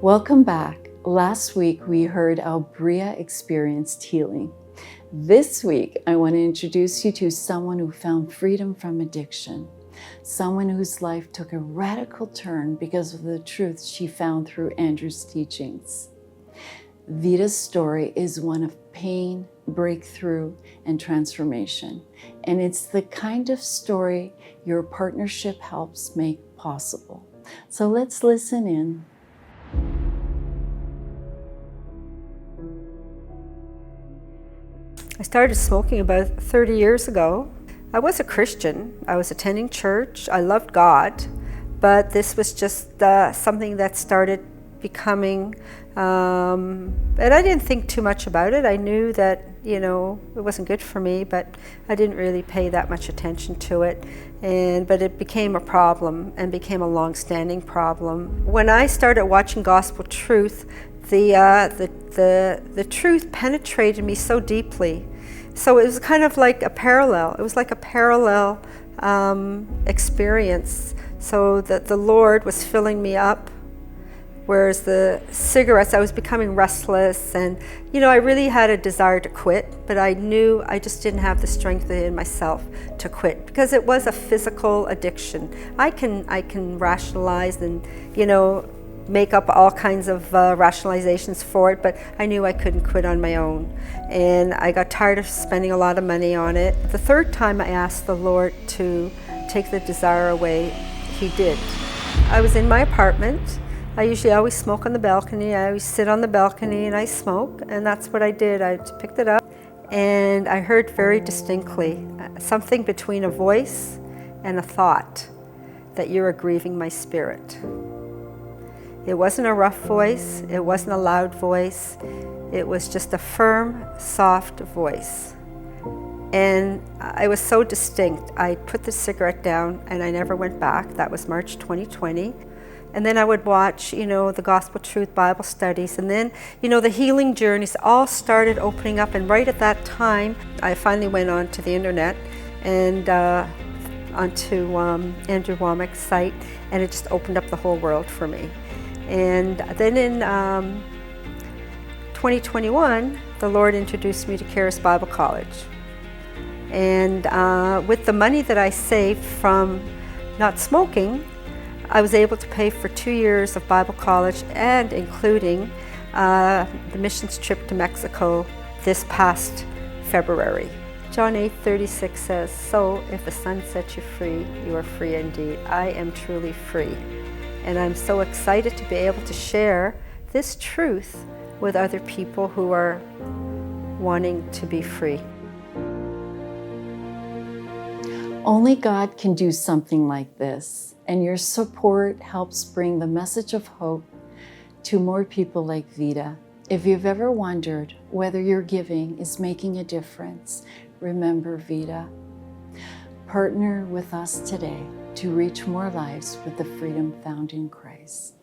Welcome back. Last week we heard how Bria experienced healing. This week I want to introduce you to someone who found freedom from addiction, someone whose life took a radical turn because of the truth she found through Andrew's teachings. Vida's story is one of pain, breakthrough, and transformation, and it's the kind of story your partnership helps make possible. So let's listen in. I started smoking about 30 years ago. I was a Christian. I was attending church. I loved God, but this was just something that started becoming, and I didn't think too much about it. I knew that, it wasn't good for me, but I didn't really pay that much attention to it. But it became a problem and became a long-standing problem. When I started watching Gospel Truth, the truth penetrated me so deeply. So it was kind of like a parallel. It was like a parallel experience. So that the Lord was filling me up, whereas the cigarettes, I was becoming restless, and I really had a desire to quit, but I knew I just didn't have the strength in myself to quit because it was a physical addiction. I can rationalize and make up all kinds of rationalizations for it, but I knew I couldn't quit on my own. And I got tired of spending a lot of money on it. The third time I asked the Lord to take the desire away, He did. I was in my apartment. I usually always smoke on the balcony. I always sit on the balcony and I smoke, and that's what I did. I picked it up and I heard very distinctly something between a voice and a thought that you are grieving my spirit. It wasn't a rough voice, it wasn't a loud voice, it was just a firm, soft voice. And it was so distinct. I put the cigarette down and I never went back. That was March 2020. And then I would watch, the Gospel Truth Bible studies, and then, the healing journeys all started opening up. And right at that time, I finally went onto the internet and onto Andrew Womack's site, and it just opened up the whole world for me. And then in 2021, the Lord introduced me to Charis Bible College. And with the money that I saved from not smoking, I was able to pay for 2 years of Bible college, and including the missions trip to Mexico this past February. John 8:36 says, "So if the Son sets you free, you are free indeed." I am truly free. And I'm so excited to be able to share this truth with other people who are wanting to be free. Only God can do something like this, and your support helps bring the message of hope to more people like Vida. If you've ever wondered whether your giving is making a difference, remember Vida. Partner with us today to reach more lives with the freedom found in Christ.